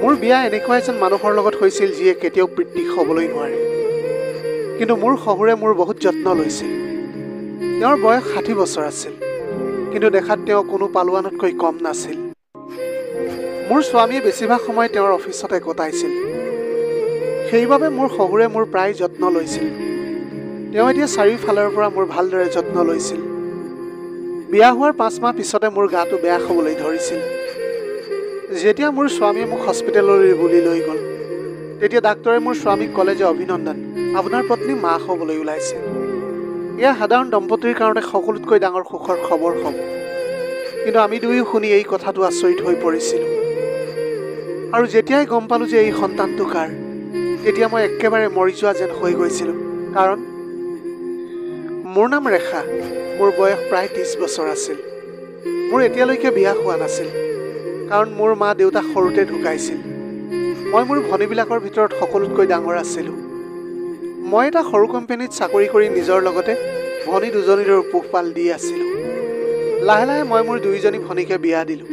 মোৰ বিয়া এনেকুৱা এজন মানুহৰ লগত হৈছিল যিয়ে কেতিয়াও পিতৃক হ'বলৈ নোৱাৰে। কিন্তু মোৰ শহুৰে মোৰ বহুত যত্ন লৈছিল। তেওঁৰ বয়স 60 বছৰ আছিল, কিন্তু দেখাত তেওঁ কোনো পালোৱানতকৈ কম নাছিল। মোৰ স্বামীয়ে বেছিভাগ সময় তেওঁৰ অফিচতে কটাইছিল। সেইবাবে মোৰ শহুৰে মোৰ প্ৰায় যত্ন লৈছিল। তেওঁ এতিয়া চাৰিওফালৰ পৰা মোৰ ভালদৰে যত্ন লৈছিল। বিয়া হোৱাৰ 5 মাহ পিছতে মোৰ গাটো বেয়া হ'বলৈ ধৰিছিল। যেতিয়া মোৰ স্বামীয়ে মোক হস্পিটেললৈ বুলি লৈ গ'ল, তেতিয়া ডাক্তৰে মোৰ স্বামীক ক'লে যে অভিনন্দন, আপোনাৰ পত্নী মাক হ'বলৈ ওলাইছে। এয়া সাধাৰণ দম্পতীৰ কাৰণে সকলোতকৈ ডাঙৰ সুখৰ খবৰ হ'ব। কিন্তু আমি দুয়ো শুনি এই কথাটো আচৰিত হৈ পৰিছিলোঁ। আৰু যেতিয়াই গম পালোঁ যে এই সন্তানটো কাৰ, তেতিয়া মই একেবাৰে মৰি যোৱা যেন হৈ গৈছিলোঁ। কাৰণ মোৰ নাম ৰেখা। মোৰ বয়স প্ৰায় 30 বছৰ আছিল। মোৰ এতিয়ালৈকে বিয়া হোৱা নাছিল, কাৰণ মোৰ মা দেউতা সৰুতে ঢুকাইছিল। মই মোৰ ভনীবিলাকৰ ভিতৰত সকলোতকৈ ডাঙৰ আছিলোঁ। মই এটা সৰু কোম্পানীত চাকৰি কৰি নিজৰ লগতে ভনী দুজনীৰো পোহপাল দি আছিলোঁ। লাহে লাহে মই মোৰ 2জনী ভনীকে বিয়া দিলোঁ,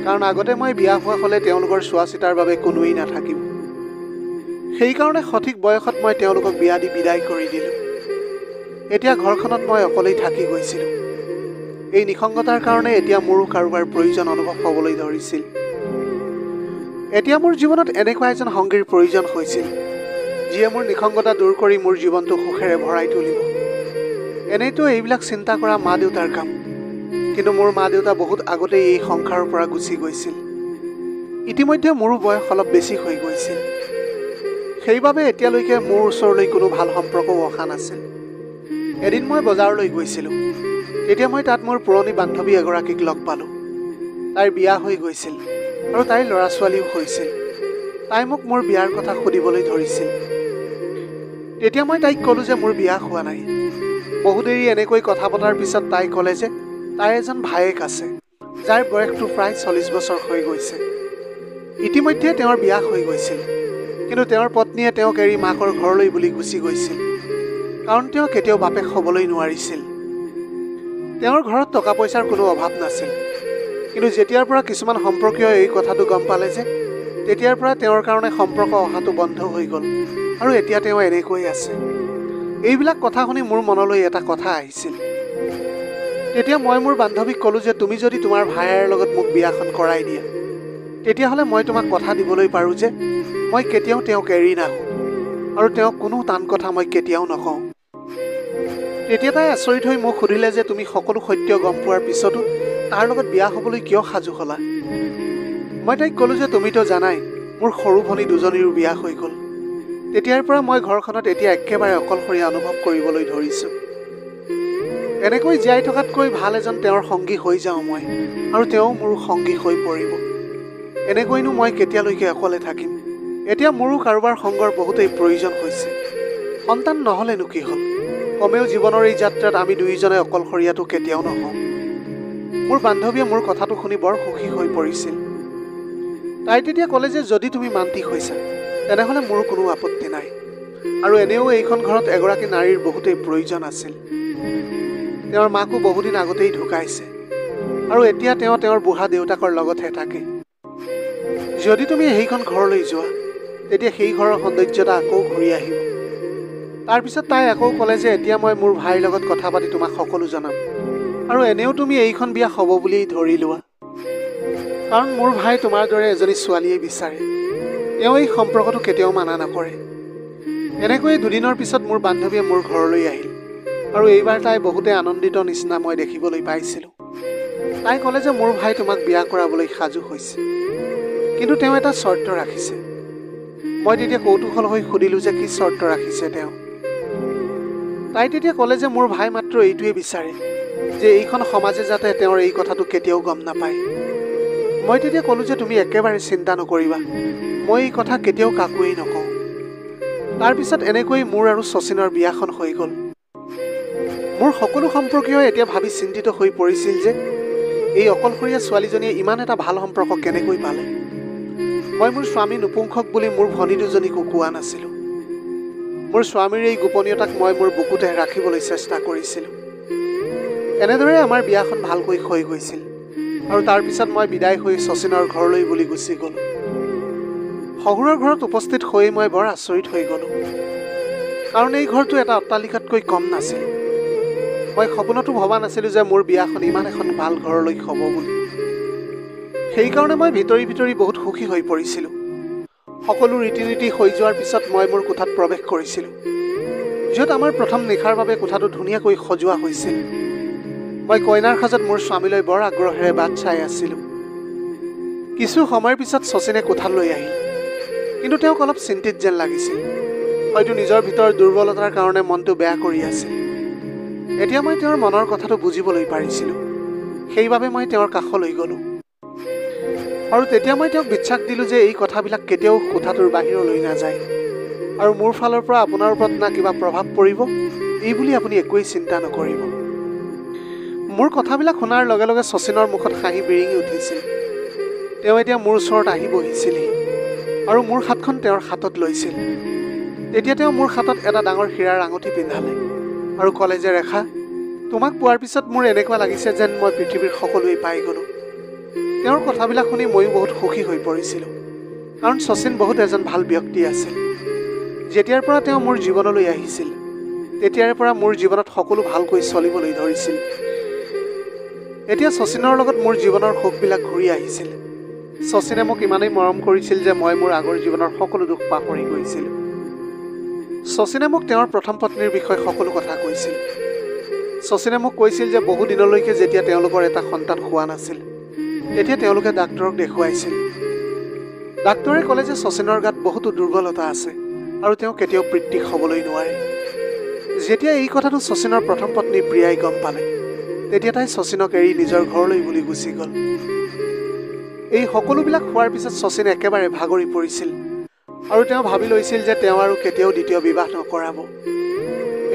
কাৰণ আগতে মই বিয়া হোৱা হ'লে তেওঁলোকৰ চোৱা চিতাৰ বাবে কোনোৱেই নাথাকিব। সেইকাৰণে সঠিক বয়সত মই তেওঁলোকক বিয়া দি বিদায় কৰি দিলোঁ। এতিয়া ঘৰখনত মই অকলেই থাকি গৈছিলোঁ। এই নিসংগতাৰ কাৰণে এতিয়া মোৰো কাৰোবাৰ প্ৰয়োজন অনুভৱ হ'বলৈ ধৰিছিল। এতিয়া মোৰ জীৱনত এনেকুৱা এজন সংগীৰ প্ৰয়োজন হৈছিল, যিয়ে মোৰ নিসংগতা দূৰ কৰি মোৰ জীৱনটো সুখেৰে ভৰাই তুলিব। এনেইতো এইবিলাক চিন্তা কৰা মা দেউতাৰ কাম, কিন্তু মোৰ মা দেউতা বহুত আগতেই এই সংসাৰৰ পৰা গুচি গৈছিল। ইতিমধ্যে মোৰো বয়স অলপ বেছি হৈ গৈছিল। সেইবাবে এতিয়ালৈকে মোৰ ওচৰলৈ কোনো ভাল সম্পৰ্কও অহা নাছিল। এদিন মই বজাৰলৈ গৈছিলোঁ। তেতিয়া মই তাত মোৰ পুৰণি বান্ধৱী এগৰাকীক লগ পালোঁ। তাইৰ বিয়া হৈ গৈছিল আৰু তাইৰ ল'ৰা ছোৱালীও হৈছিল। তাই মোক মোৰ বিয়াৰ কথা সুধিবলৈ ধৰিছিল। তেতিয়া মই তাইক ক'লোঁ যে মোৰ বিয়া হোৱা নাই। বহু দেৰি এনেকৈ কথা পতাৰ পিছত তাই ক'লে যে তাইৰ এজন ভায়েক আছে, যাৰ বয়সটো প্ৰায় 40 বছৰ হৈ গৈছে। ইতিমধ্যে তেওঁৰ বিয়া হৈ গৈছিল, কিন্তু তেওঁৰ পত্নীয়ে তেওঁক এৰি মাকৰ ঘৰলৈ বুলি গুচি গৈছিল, কাৰণ তেওঁ কেতিয়াও বাপেক হ'বলৈ নোৱাৰিছিল। তেওঁৰ ঘৰত টকা পইচাৰ কোনো অভাৱ নাছিল, কিন্তু যেতিয়াৰ পৰা কিছুমান সম্পৰ্কীয় এই কথাটো গম পালে যে, তেতিয়াৰ পৰা তেওঁৰ কাৰণে সম্পৰ্ক অহাটো বন্ধ হৈ গ'ল, আৰু এতিয়া তেওঁ এনেকৈ আছে। এইবিলাক কথা শুনি মোৰ মনলৈ এটা কথা আহিছিল। তেতিয়া মই মোৰ বান্ধৱীক ক'লোঁ যে তুমি যদি তোমাৰ ভাইৰ লগত মোক বিয়াখন কৰাই দিয়া, তেতিয়াহ'লে মই তোমাক কথা দিবলৈ পাৰোঁ যে মই কেতিয়াও তেওঁক এৰি নাহোঁ, আৰু তেওঁক কোনো টান কথা মই কেতিয়াও নকওঁ। তেতিয়া তাই আচৰিত হৈ মোক সুধিলে যে তুমি সকলো সত্য গম পোৱাৰ পিছতো তাৰ লগত বিয়া হ'বলৈ কিয় সাজু হ'লা? মই তাইক ক'লোঁ যে তুমিতো জানাই মোৰ সৰু ভনী দুজনীৰো বিয়া হৈ গ'ল। তেতিয়াৰ পৰা মই ঘৰখনত এতিয়া একেবাৰে অকলশৰীয়া অনুভৱ কৰিবলৈ ধৰিছোঁ। এনেকৈ জীয়াই থকাতকৈ ভাল এজন তেওঁৰ সংগী হৈ যাওঁ মই, আৰু তেওঁ মোৰ সংগী হৈ পৰিব। এনেকৈনো মই কেতিয়ালৈকে অকলে থাকিম? এতিয়া মোৰো কাৰোবাৰ সংগৰ বহুতেই প্ৰয়োজন হৈছে। সন্তান নহ'লেনো কি হ'ল? কমেও জীৱনৰ এই যাত্ৰাত আমি দুয়োজনে অকলশৰীয়াটো কেতিয়াও নহওঁ। মোৰ বান্ধৱীয়ে মোৰ কথাটো শুনি বৰ সুখী হৈ পৰিছিল। তাই তেতিয়া ক'লে যে যদি তুমি মান্তি হৈছা, তেনেহ'লে মোৰ কোনো আপত্তি নাই। আৰু এনেও এইখন ঘৰত এগৰাকী নাৰীৰ বহুতেই প্ৰয়োজন আছিল। তেওঁৰ মাকো বহুদিন আগতেই ঢুকাইছে, আৰু এতিয়া তেওঁ তেওঁৰ বুঢ়া দেউতাকৰ লগতহে থাকে। যদি তুমি সেইখন ঘৰলৈ যোৱা, তেতিয়া সেই ঘৰৰ সৌন্দৰ্যতা আকৌ ঘূৰি আহিব। তাৰপিছত তাই আকৌ ক'লে যে এতিয়া মই মোৰ ভাইৰ লগত কথা পাতি তোমাক সকলো জনাম, আৰু এনেও তুমি এইখন বিয়া হ'ব বুলি ধৰি লোৱা, কাৰণ মোৰ ভাই তোমাৰ দৰে এজনী ছোৱালীয়ে বিচাৰে। তেওঁ এই সম্পৰ্কটো কেতিয়াও মানা নকৰে। এনেকৈয়ে দুদিনৰ পিছত মোৰ বান্ধৱীয়ে মোৰ ঘৰলৈ আহিল, আৰু এইবাৰ তাই বহুতে আনন্দিত নিচিনা মই দেখিবলৈ পাইছিলোঁ। তাই ক'লে যে মোৰ ভাই তোমাক বিয়া কৰাবলৈ সাজু হৈছে, কিন্তু তেওঁ এটা চৰ্ত ৰাখিছে। মই তেতিয়া কৌতূহল হৈ সুধিলোঁ যে কি চৰ্ত ৰাখিছে তেওঁ? তাই তেতিয়া ক'লে যে মোৰ ভাই মাত্ৰ এইটোৱে বিচাৰে যে এইখন সমাজে যাতে তেওঁৰ এই কথাটো কেতিয়াও গম নাপায়। মই তেতিয়া ক'লোঁ যে তুমি একেবাৰে চিন্তা নকৰিবা, মই এই কথা কেতিয়াও কাকোৱেই নকওঁ। তাৰপিছত এনেকৈ মোৰ আৰু শচীনৰ বিয়াখন হৈ গ'ল। মোৰ সকলো সম্পৰ্কীয় এতিয়া ভাবি চিন্তিত হৈ পৰিছিল যে এই অকলশৰীয়া ছোৱালীজনীয়ে ইমান এটা ভাল সম্পৰ্ক কেনেকৈ পালে। মই মোৰ স্বামী নপুংসক বুলি মোৰ ভনী দুজনীকো কোৱা নাছিলোঁ। মোৰ স্বামীৰ এই গোপনীয়তাক মই মোৰ বুকুতে ৰাখিবলৈ চেষ্টা কৰিছিলোঁ। এনেদৰে আমাৰ বিয়াখন ভালকৈ হৈ গৈছিল। আৰু তাৰ পিছত মই বিদায় হৈ শচীনৰ ঘৰলৈ বুলি গুচি গ'লোঁ। শহুৰৰ ঘৰত উপস্থিত হৈ মই বৰ আচৰিত হৈ গ'লোঁ, কাৰণ এই ঘৰটো এটা অট্টালিকাতকৈ কম নাছিল। মই সপোনতো ভবা নাছিলোঁ যে মোৰ বিয়াখন ইমান এখন ভাল ঘৰলৈ হ'ব বুলি। সেইকাৰণে মই ভিতৰি ভিতৰি বহুত সুখী হৈ পৰিছিলোঁ। সকলো ৰীতি নীতি হৈ যোৱাৰ পিছত মই মোৰ কোঠাত প্ৰৱেশ কৰিছিলোঁ, য'ত আমাৰ প্ৰথম নিশাৰ বাবে কোঠাটো ধুনীয়াকৈ সজোৱা হৈছিল। মই কইনাৰ সাজত মোৰ স্বামীলৈ বৰ আগ্ৰহেৰে বাট চাই আছিলোঁ। কিছু সময়ৰ পিছত শচীনে কোঠালৈ আহিল, কিন্তু তেওঁক অলপ চিন্তিত যেন লাগিছিল। হয়তো নিজৰ ভিতৰৰ দুৰ্বলতাৰ কাৰণে মনটো বেয়া কৰি আছিল। এতিয়া মই তেওঁৰ মনৰ কথাটো বুজিবলৈ পাৰিছিলোঁ। সেইবাবে মই তেওঁৰ কাষলৈ গ'লোঁ, আৰু তেতিয়া মই তেওঁক বিশ্বাস দিলোঁ যে এই কথাবিলাক কেতিয়াও কোঠাটোৰ বাহিৰলৈ নাযায়, আৰু মোৰ ফালৰ পৰা আপোনাৰ ওপৰত না কিবা প্ৰভাৱ পৰিব এই বুলি আপুনি একোৱেই চিন্তা নকৰিব। মোৰ কথাবিলাক শুনাৰ লগে লগে শচীনৰ মুখত হাঁহি বিৰিঙি উঠিছিল। তেওঁ এতিয়া মোৰ ওচৰত আহি বহিছিলহি, আৰু মোৰ হাতখন তেওঁৰ হাতত লৈছিল। তেতিয়া তেওঁ মোৰ হাতত এটা ডাঙৰ হীৰাৰ আঙুঠি পিন্ধালে আৰু ক'লে যে, ৰেখা, তোমাক পোৱাৰ পিছত মোৰ এনেকুৱা লাগিছে যেন মই পৃথিৱীৰ সকলোৱেই পাই গ'লোঁ। তেওঁৰ কথাবিলাক শুনি ময়ো বহুত সুখী হৈ পৰিছিলোঁ, কাৰণ শচীন বহুত এজন ভাল ব্যক্তি আছিল। যেতিয়াৰ পৰা তেওঁ মোৰ জীৱনলৈ আহিছিল, তেতিয়াৰে পৰা মোৰ জীৱনত সকলো ভালকৈ চলিবলৈ ধৰিছিল। এতিয়া শচীনৰ লগত মোৰ জীৱনৰ সুখবিলাক ঘূৰি আহিছিল। শচীনে মোক ইমানেই মৰম কৰিছিল যে মই মোৰ আগৰ জীৱনৰ সকলো দুখ পাহৰি গৈছিলোঁ। শচীনে মোক তেওঁৰ প্ৰথম পত্নীৰ বিষয়ে সকলো কথা কৈছিল। শচীনে মোক কৈছিল যে বহু দিনলৈকে যেতিয়া তেওঁলোকৰ এটা সন্তান হোৱা নাছিল, তেতিয়া তেওঁলোকে ডাক্তৰক দেখুৱাইছিল। ডাক্তৰে ক'লে যে শচীনৰ গাত বহুতো দুৰ্বলতা আছে আৰু তেওঁ কেতিয়াও পিতৃ হ'বলৈ নোৱাৰে। যেতিয়া এই কথাটো শচীনৰ প্ৰথম পত্নী প্ৰিয়াই গম পালে, তেতিয়া তাই শচীনক এৰি নিজৰ ঘৰলৈ বুলি গুচি গ'ল। এই সকলোবিলাক হোৱাৰ পিছত শচীন একেবাৰে ভাগৰি পৰিছিল, আৰু তেওঁ ভাবি লৈছিল যে তেওঁ আৰু কেতিয়াও দ্বিতীয় বিবাহ নকৰাব।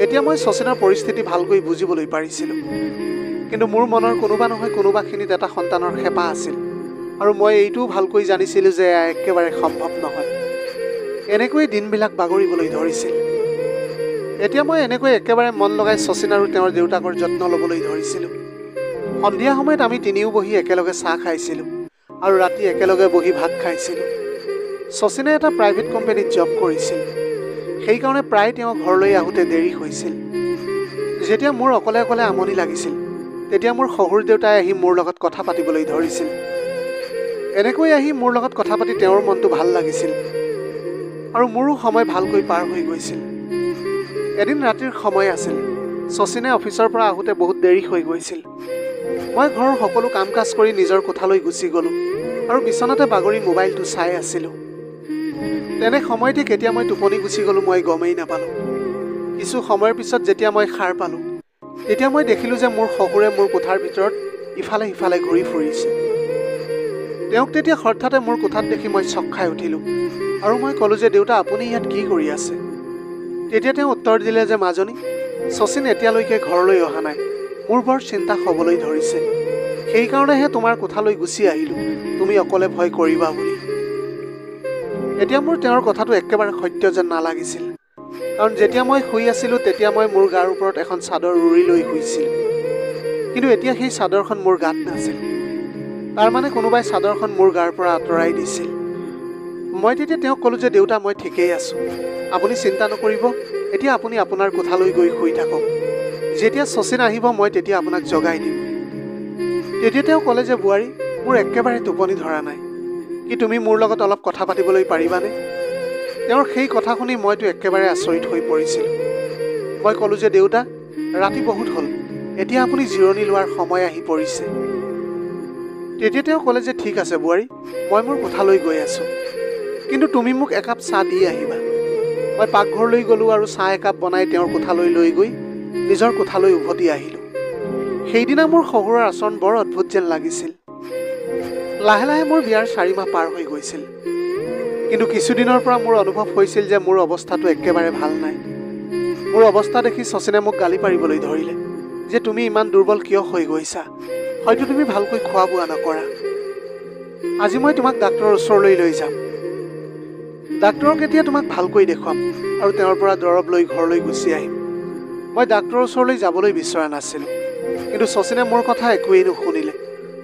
এতিয়া মই শচীনৰ পৰিস্থিতি ভালকৈ বুজিবলৈ পাৰিছিলোঁ, কিন্তু মোৰ মনৰ কোনোবা নহয় কোনোবাখিনিত এটা সন্তানৰ হেঁপাহ আছিল, আৰু মই এইটোও ভালকৈ জানিছিলোঁ যে এয়া একেবাৰে সম্ভৱ নহয়। এনেকৈয়ে দিনবিলাক বাগৰিবলৈ ধৰিছিল। এতিয়া মই এনেকৈ একেবাৰে মন লগাই শচীন আৰু তেওঁৰ দেউতাকৰ যত্ন ল'বলৈ ধৰিছিলোঁ। সন্ধিয়া সময়ত আমি তিনিও বহি একেলগে চাহ খাইছিলোঁ, আৰু ৰাতি একেলগে বহি ভাত খাইছিলোঁ। শচীনে এটা প্ৰাইভেট কোম্পানীত জব কৰিছিল, সেইকাৰণে প্ৰায় তেওঁ ঘৰলৈ আহোঁতে দেৰি হৈছিল। যেতিয়া মোৰ অকলে অকলে আমনি লাগিছিল, তেতিয়া মোৰ শহুৰ দেউতাই আহি মোৰ লগত কথা পাতিবলৈ ধৰিছিল। এনেকৈ আহি মোৰ লগত কথা পাতি তেওঁৰ মনটো ভাল লাগিছিল, আৰু মোৰো সময় ভালকৈ পাৰ হৈ গৈছিল। এদিন ৰাতিৰ সময় আছিল। শচীনে অফিচৰ পৰা আহোঁতে বহুত দেৰি হৈ গৈছিল। মই ঘৰৰ সকলো কাম কাজ কৰি নিজৰ কোঠালৈ গুচি গ'লোঁ, আৰু বিচনাতে বাগৰি মোবাইলটো চাই আছিলোঁ। তেনে সময়তে কেতিয়া মই টোপনি গুচি গ'লোঁ মই গমেই নাপালোঁ। কিছু সময়ৰ পিছত যেতিয়া মই সাৰ পালোঁ, তেতিয়া মই দেখিলোঁ যে মোৰ শহুৰে মোৰ কোঠাৰ ভিতৰত ইফালে সিফালে ঘূৰি ফুৰিছে। তেওঁক তেতিয়া হঠাতে মোৰ কোঠাত দেখি মই চক খাই উঠিলোঁ, আৰু মই ক'লোঁ যে, দেউতা, আপুনি ইয়াত কি কৰি আছে? তেতিয়া তেওঁ উত্তৰ দিলে যে, মাজনী, শচীন এতিয়ালৈকে ঘৰলৈ অহা নাই। মোৰ বৰ চিন্তা হ'বলৈ ধৰিছে। সেইকাৰণেহে তোমাৰ কোঠালৈ গুচি আহিলোঁ, তুমি অকলে ভয় কৰিবা বুলি। এতিয়া মোৰ তেওঁৰ কথাটো একেবাৰে সত্য যেন নালাগিছিল, কাৰণ যেতিয়া মই শুই আছিলোঁ তেতিয়া মই মোৰ গাৰ ওপৰত এখন চাদৰ উৰি লৈ শুইছিলোঁ, কিন্তু এতিয়া সেই চাদৰখন মোৰ গাত নাছিল। তাৰমানে কোনোবাই চাদৰখন মোৰ গাৰ পৰা আঁতৰাই দিছিল। মই তেতিয়া তেওঁক ক'লোঁ যে, দেউতা, মই ঠিকেই আছোঁ, আপুনি চিন্তা নকৰিব, এতিয়া আপুনি আপোনাৰ কোঠালৈ গৈ শুই থাকক। যেতিয়া শচীন আহিব মই তেতিয়া আপোনাক জগাই দিম। তেতিয়া তেওঁ ক'লে যে, বোৱাৰী, মোৰ একেবাৰে টোপনি ধৰা নাই, কি তুমি মোৰ লগত অলপ কথা পাতিবলৈ পাৰিবানে? তেওঁৰ সেই কথা শুনি মইতো একেবাৰে আচৰিত হৈ পৰিছিলোঁ। মই ক'লোঁ যে, দেউতা, ৰাতি বহুত হ'ল, এতিয়া আপুনি জিৰণি লোৱাৰ সময় আহি পৰিছে। তেতিয়া তেওঁ ক'লে যে, ঠিক আছে বোৱাৰী, মই মোৰ কোঠালৈ গৈ আছোঁ, কিন্তু তুমি মোক একাপ চাহ দি আহিবা। মই পাকঘৰলৈ গ'লোঁ আৰু চাহ একাপ বনাই তেওঁৰ কোঠালৈ লৈ গৈ নিজৰ কোঠালৈ উভতি আহিলোঁ। সেইদিনা মোৰ শহুৰৰ আচৰণ বৰ অদ্ভুত যেন লাগিছিল। লাহে লাহে মোৰ বিয়াৰ 4 মাহ পাৰ হৈ গৈছিল, কিন্তু কিছুদিনৰ পৰা মোৰ অনুভৱ হৈছিল যে মোৰ অৱস্থাটো একেবাৰে ভাল নাই। মোৰ অৱস্থা দেখি শচীনে মোক গালি পাৰিবলৈ ধৰিলে যে, তুমি ইমান দুৰ্বল কিয় হৈ গৈছা? হয়তো তুমি ভালকৈ খোৱা বোৱা নকৰা। আজি মই তোমাক ডাক্তৰৰ ওচৰলৈ লৈ যাম। ডাক্তৰক এতিয়া তোমাক ভালকৈ দেখুৱাম আৰু তেওঁৰ পৰা দৰৱ লৈ ঘৰলৈ গুচি আহিম। মই ডাক্তৰৰ ওচৰলৈ যাবলৈ বিচৰা নাছিলোঁ, কিন্তু শচীনে মোৰ কথা একোৱেই নুশুনিলে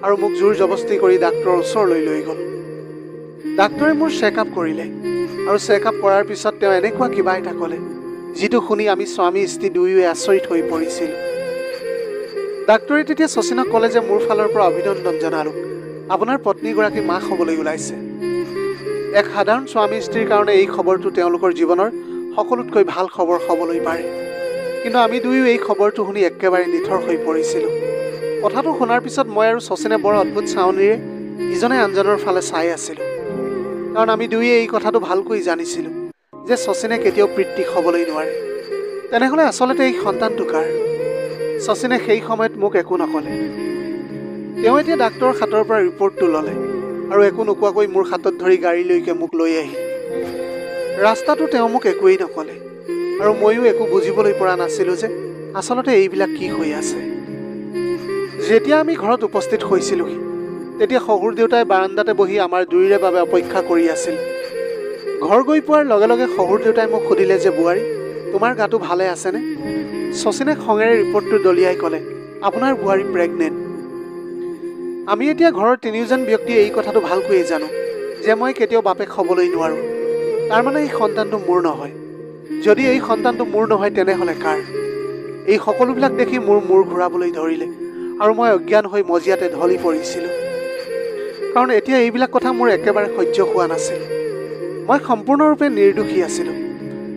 আৰু মোক জোৰ জবস্তি কৰি ডাক্তৰৰ ওচৰলৈ লৈ গ'ল। ডাক্তৰে মোৰ চেকআপ কৰিলে আৰু চেকআপ কৰাৰ পিছত তেওঁ এনেকুৱা কিবা এটা ক'লে যিটো শুনি আমি স্বামী স্ত্ৰী দুয়োৱে আচৰিত হৈ পৰিছিলোঁ। ডাক্তৰে তেতিয়া শচীনক ক'লে যে মোৰ ফালৰ পৰা অভিনন্দন জনালোঁ, আপোনাৰ পত্নীগৰাকী মাক হ'বলৈ ওলাইছে। এক সাধাৰণ স্বামী স্ত্ৰীৰ কাৰণে এই খবৰটো তেওঁলোকৰ জীৱনৰ সকলোতকৈ ভাল খবৰ হ'বলৈ পাৰে, কিন্তু আমি দুয়ো এই খবৰটো শুনি একেবাৰে নিথৰ হৈ পৰিছিলোঁ। কথাটো শুনাৰ পিছত মই আৰু শচীনে বৰ অদ্ভুত চাৱনিৰে ইজনে আনজনৰ ফালে চাই আছিলোঁ, কাৰণ আমি দুয়োৱে এই কথাটো ভালকৈ জানিছিলোঁ যে শচীনে কেতিয়াও পিতৃ হ'বলৈ নোৱাৰে। তেনেহ'লে আচলতে এই সন্তানটো কাৰ? শচীনে সেই সময়ত মোক একো নক'লে। তেওঁ এতিয়া ডাক্তৰৰ হাতৰ পৰা ৰিপৰ্টটো ল'লে আৰু একো নোকোৱাকৈ মোৰ হাতত ধৰি গাড়ীলৈকে মোক লৈ আহিল। ৰাস্তাটো তেওঁ মোক একোৱেই নক'লে আৰু ময়ো একো বুজিবলৈ পৰা নাছিলোঁ যে আচলতে এইবিলাক কি হৈ আছে। যেতিয়া আমি ঘৰত উপস্থিত হৈছিলোঁহি তেতিয়া শহুৰ দেউতাই বাৰাণ্ডাতে বহি আমাৰ দুয়োৰে বাবে অপেক্ষা কৰি আছিল। ঘৰ গৈ পোৱাৰ লগে লগে শহুৰ দেউতাই মোক সুধিলে যে বোৱাৰী, তোমাৰ গাটো ভালে আছেনে? শচীনে খঙেৰে ৰিপৰ্টটো দলিয়াই ক'লে, আপোনাৰ বোৱাৰী প্ৰেগনেণ্ট। আমি এতিয়া ঘৰৰ তিনিওজন ব্যক্তিয়ে এই কথাটো ভালকৈয়ে জানো যে মই কেতিয়াও বাপেক হ'বলৈ নোৱাৰোঁ। তাৰমানে এই সন্তানটো মোৰ নহয়। যদি এই সন্তানটো মোৰ নহয় তেনেহ'লে কাৰ? এই সকলোবিলাক দেখি মোৰ মূৰ ঘূৰাবলৈ ধৰিলে আৰু মই অজ্ঞান হৈ মজিয়াতে ঢলি পৰিছিলোঁ, কাৰণ এতিয়া এইবিলাক কথা মোৰ একেবাৰে সহ্য হোৱা নাছিল। মই সম্পূৰ্ণৰূপে নিৰ্দোষী আছিলোঁ,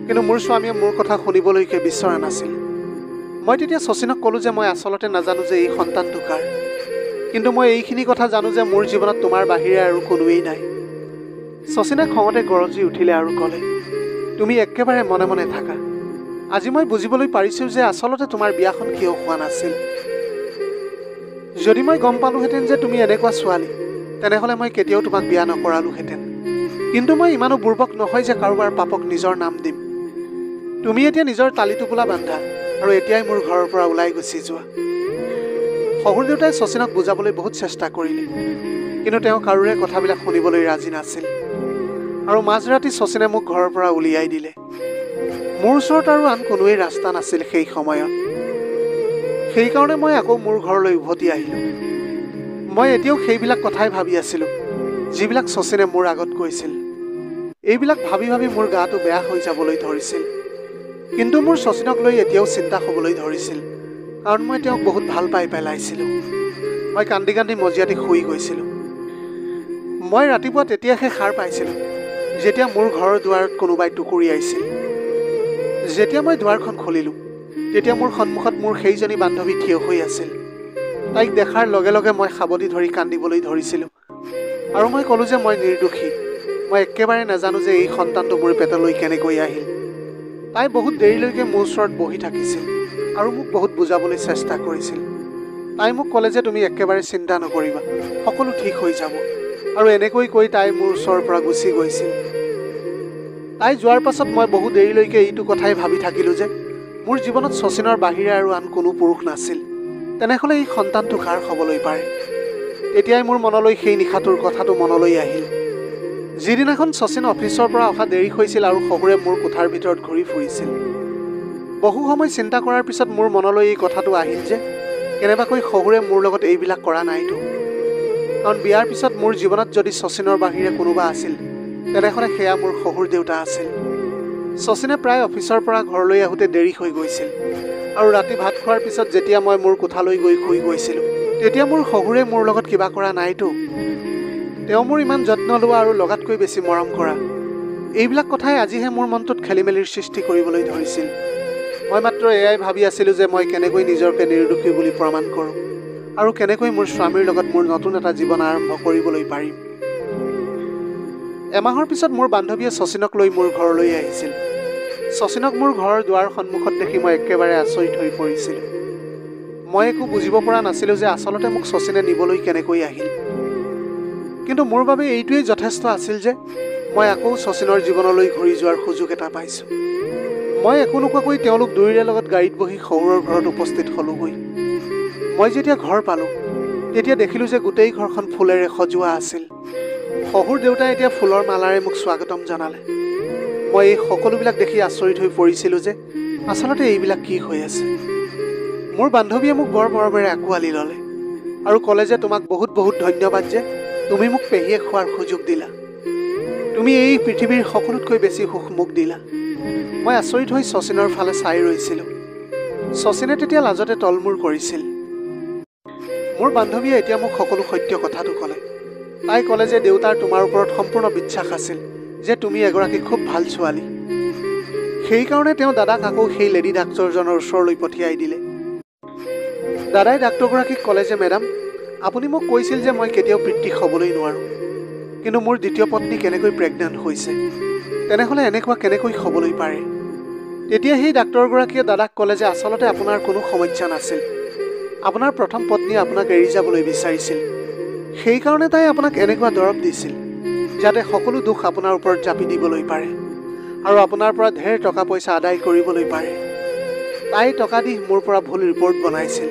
কিন্তু মোৰ স্বামীয়ে মোৰ কথা শুনিবলৈকে বিচৰা নাছিল। মই তেতিয়া শচীনক ক'লোঁ যে মই আচলতে নাজানো যে এই সন্তানটো কাৰ, কিন্তু মই এইখিনি কথা জানো যে মোৰ জীৱনত তোমাৰ বাহিৰে আৰু কোনোৱেই নাই। শচীনে খঙতে গৰজি উঠিলে আৰু ক'লে, তুমি একেবাৰে মনে মনে থাকা। আজি মই বুজিবলৈ পাৰিছোঁ যে আচলতে তোমাৰ বিয়াখন কিয় হোৱা নাছিল। যদি মই গম পালোহেঁতেন যে তুমি এনেকুৱা ছোৱালী, তেনেহ'লে মই কেতিয়াও তোমাক বিয়া নকৰালোহেঁতেন। কিন্তু মই ইমানো বুৰ্বক নহয় যে কাৰোবাৰ পাপক নিজৰ নাম দিম। তুমি এতিয়া নিজৰ তালি টোপোলা বান্ধা আৰু এতিয়াই মোৰ ঘৰৰ পৰা ওলাই গুচি যোৱা। শহুৰ দেউতাই শচীনক বুজাবলৈ বহুত চেষ্টা কৰিলে, কিন্তু তেওঁ কাৰোৰে কথাবিলাক শুনিবলৈ ৰাজি নাছিল আৰু মাজৰাতি শচীনে মোক ঘৰৰ পৰা উলিয়াই দিলে। মোৰ ওচৰত আৰু আন কোনোৱেই ৰাস্তা নাছিল সেই সময়ত। সেইকাৰণে মই আকৌ মোৰ ঘৰলৈ উভতি আহিলোঁ। মই এতিয়াও সেইবিলাক কথাই ভাবি আছিলোঁ যিবিলাক শচীনে মোৰ আগত কৈছিল। এইবিলাক ভাবি ভাবি মোৰ গাটো বেয়া হৈ যাবলৈ ধৰিছিল, কিন্তু মোৰ শচীনক লৈ এতিয়াও চিন্তা হ'বলৈ ধৰিছিল, কাৰণ মই তেওঁক বহুত ভাল পাই পেলাইছিলোঁ। মই কান্দি কান্দি মজিয়াতে শুই গৈছিলোঁ। মই ৰাতিপুৱা তেতিয়াহে সাৰ পাইছিলোঁ যেতিয়া মোৰ ঘৰৰ দুৱাৰত কোনোবাই টুকুৰিয়াইছিল। যেতিয়া মই দুৱাৰখন খুলিলোঁ তেতিয়া মোৰ সন্মুখত মোৰ সেইজনী বান্ধৱী থিয় হৈ আছিল। তাইক দেখাৰ লগে লগে মই সাৱটি ধৰি কান্দিবলৈ ধৰিছিলোঁ আৰু মই ক'লোঁ যে মই নিৰ্দোষী। মই একেবাৰে নাজানো যে এই সন্তানটো মোৰ পেটলৈ কেনেকৈ আহিল। তাই বহুত দেৰিলৈকে মোৰ ওচৰত বহি থাকিছিল আৰু মোক বহুত বুজাবলৈ চেষ্টা কৰিছিল। তাই মোক ক'লে যে তুমি একেবাৰে চিন্তা নকৰিবা, সকলো ঠিক হৈ যাব, আৰু এনেকৈ কৈ তাই মোৰ ওচৰৰ পৰা গুচি গৈছিল। তাই যোৱাৰ পাছত মই বহু দেৰিলৈকে এইটো কথাই ভাবি থাকিলোঁ যে মোৰ জীৱনত শচীনৰ বাহিৰে আৰু আন কোনো পুৰুষ নাছিল। তেনেহ'লে এই সন্তানটো কাৰ হ'বলৈ পাৰে? তেতিয়াই মোৰ মনলৈ সেই নিশাটোৰ কথাটো মনলৈ আহিল, যিদিনাখন শচীন অফিচৰ পৰা অহা দেৰি হৈছিল আৰু শহুৰে মোৰ কোঠাৰ ভিতৰত ঘূৰি ফুৰিছিল। বহু সময় চিন্তা কৰাৰ পিছত মোৰ মনলৈ এই কথাটো আহিল যে কেনেবাকৈ শহুৰে মোৰ লগত এইবিলাক কৰা নাইতো, কাৰণ বিয়াৰ পিছত মোৰ জীৱনত যদি শচীনৰ বাহিৰে কোনোবা আছিল তেনেহ'লে সেয়া মোৰ শহুৰ দেউতা আছিল। শচীনে প্ৰায় অফিচৰ পৰা ঘৰলৈ আহোঁতে দেৰি হৈ গৈছিল আৰু ৰাতি ভাত খোৱাৰ পিছত যেতিয়া মই মোৰ কোঠালৈ গৈ শুই গৈছিলোঁ তেতিয়া মোৰ শহুৰে মোৰ লগত কিবা কৰা নাইতো। তেওঁ মোৰ ইমান যত্ন লোৱা আৰু লগাতকৈ বেছি মৰম কৰা, এইবিলাক কথাই আজিহে মোৰ মনটোত খেলিমেলিৰ সৃষ্টি কৰিবলৈ ধৰিছিল। মই মাত্ৰ এয়াই ভাবি আছিলোঁ যে মই কেনেকৈ নিজকে নিৰ্দোষী বুলি প্ৰমাণ কৰোঁ আৰু কেনেকৈ মোৰ স্বামীৰ লগত মোৰ নতুন এটা জীৱন আৰম্ভ কৰিবলৈ পাৰিম। এমাহৰ পিছত মোৰ বান্ধৱীয়ে শচীনক লৈ মোৰ ঘৰলৈ আহিছিল। শচীনক মোৰ ঘৰৰ দুৱাৰ সন্মুখত দেখি মই একেবাৰে আচৰিত হৈ পৰিছিলোঁ। মই একো বুজিব পৰা নাছিলোঁ যে আচলতে মোক শচীনে নিবলৈ কেনেকৈ আহিল, কিন্তু মোৰ বাবে এইটোৱেই যথেষ্ট আছিল যে মই আকৌ শচীনৰ জীৱনলৈ ঘূৰি যোৱাৰ সুযোগ এটা পাইছোঁ। মই একো নোকোৱাকৈ তেওঁলোক দুয়োৰে লগত গাড়ীত বহি শহুৰৰ ঘৰত উপস্থিত হ'লোগৈ। মই যেতিয়া ঘৰ পালোঁ তেতিয়া দেখিলোঁ যে গোটেই ঘৰখন ফুলেৰে সজোৱা আছিল। শহুৰ দেউতাই এতিয়া ফুলৰ মালাৰে মোক স্বাগতম জনালে। মই এই সকলোবিলাক দেখি আচৰিত হৈ পৰিছিলোঁ যে আচলতে এইবিলাক কি হৈ আছে। মোৰ বান্ধৱীয়ে মোক বৰ মৰমেৰে আঁকোৱালি ল'লে আৰু ক'লে যে তোমাক বহুত বহুত ধন্যবাদ যে তুমি মোক পেহীয়েক হোৱাৰ সুযোগ দিলা। তুমি এই পৃথিৱীৰ সকলোতকৈ বেছি সুখ মোক দিলা। মই আচৰিত হৈ শচীনৰ ফালে চাই ৰৈছিলোঁ। শচীনে তেতিয়া লাজতে তলমূৰ কৰিছিল। মোৰ বান্ধৱীয়ে এতিয়া মোক সকলো সত্য কথাটো ক'লে। তাই ক'লে যে দেউতাৰ তোমাৰ ওপৰত সম্পূৰ্ণ বিশ্বাস আছিল যে তুমি এগৰাকী খুব ভাল ছোৱালী। সেইকাৰণে তেওঁ দাদাক আকৌ সেই লেডি ডাক্তৰজনৰ ওচৰলৈ পঠিয়াই দিলে। দাদাই ডাক্তৰগৰাকীক ক'লে যে মেডাম, আপুনি মোক কৈছিল যে মই কেতিয়াও পিতৃক হ'বলৈ নোৱাৰোঁ, কিন্তু মোৰ দ্বিতীয় পত্নী কেনেকৈ প্ৰেগনেণ্ট হৈছে, তেনেহ'লে এনেকুৱা কেনেকৈ হ'বলৈ পাৰে? তেতিয়া সেই ডাক্তৰগৰাকীয়ে দাদাক ক'লে যে আচলতে আপোনাৰ কোনো সমস্যা নাছিল। আপোনাৰ প্ৰথম পত্নীয়ে আপোনাক এৰি যাবলৈ বিচাৰিছিল। সেইকাৰণে তাই আপোনাক এনেকুৱা দৰৱ দিছিল যাতে সকলো দুখ আপোনাৰ ওপৰত জাপি দিবলৈ পাৰে আৰু আপোনাৰ পৰা ঢেৰ টকা পইচা আদায় কৰিবলৈ পাৰে। তাই টকা দি মোৰ পৰা ভুল ৰিপৰ্ট বনাইছিল।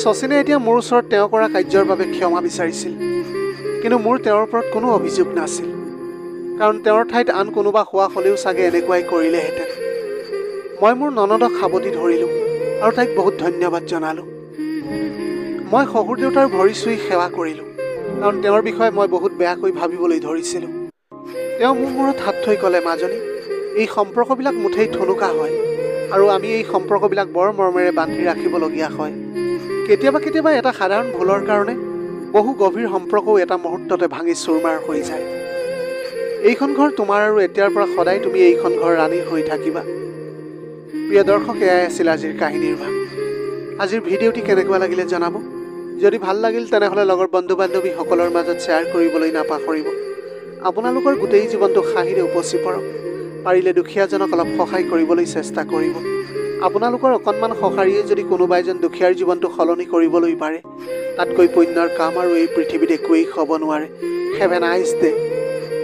শচীনে এতিয়া মোৰ ওচৰত তেওঁ কৰা কাৰ্যৰ বাবে ক্ষমা বিচাৰিছিল, কিন্তু মোৰ তেওঁৰ ওপৰত কোনো অভিযোগ নাছিল, কাৰণ তেওঁৰ ঠাইত আন কোনোবা হোৱা হ'লেও চাগে এনেকুৱাই কৰিলেহেঁতেন। মই মোৰ ননদক সাৱটি ধৰিলোঁ আৰু তাইক বহুত ধন্যবাদ জনালোঁ। মই শহুৰ দেউতাৰ ভৰি চুই সেৱা কৰিলোঁ, কাৰণ তেওঁৰ বিষয়ে মই বহুত বেয়াকৈ ভাবিবলৈ ধৰিছিলোঁ। তেওঁ মোৰ মূৰত হাত থৈ ক'লে, মাজনী, এই সম্পৰ্কবিলাক মুঠেই ঠুনুকা হয় আৰু আমি এই সম্পৰ্কবিলাক বৰ মৰমেৰে বান্ধি ৰাখিবলগীয়া হয়। কেতিয়াবা এটা সাধাৰণ ভুলৰ কাৰণে বহু গভীৰ সম্পৰ্কও এটা মুহূৰ্ততে ভাঙি চুৰমাৰ হৈ যায়। এইখন ঘৰ তোমাৰ আৰু এতিয়াৰ পৰা সদায় তুমি এইখন ঘৰ ৰাণী হৈ থাকিবা। প্ৰিয় দৰ্শক, এয়াই আছিল আজিৰ কাহিনীৰ ভাগ। আজিৰ ভিডিঅ'টি কেনেকুৱা লাগিলে জনাব। যদি ভাল লাগিল তেনেহ'লে লগৰ বন্ধু বান্ধৱীসকলৰ মাজত শ্বেয়াৰ কৰিবলৈ নাপাহৰিব। আপোনালোকৰ গোটেই জীৱনটো হাঁহিৰে উপচি পৰক। পাৰিলে দুখীয়াজনক অলপ সহায় কৰিবলৈ চেষ্টা কৰিব। আপোনালোকৰ অকণমান সঁহাৰিয়ে যদি কোনোবা এজন দুখীয়াৰ জীৱনটো সলনি কৰিবলৈ পাৰে, তাতকৈ পুণ্যৰ কাম আৰু এই পৃথিৱীত একোৱেই হ'ব নোৱাৰে। Have a nice day.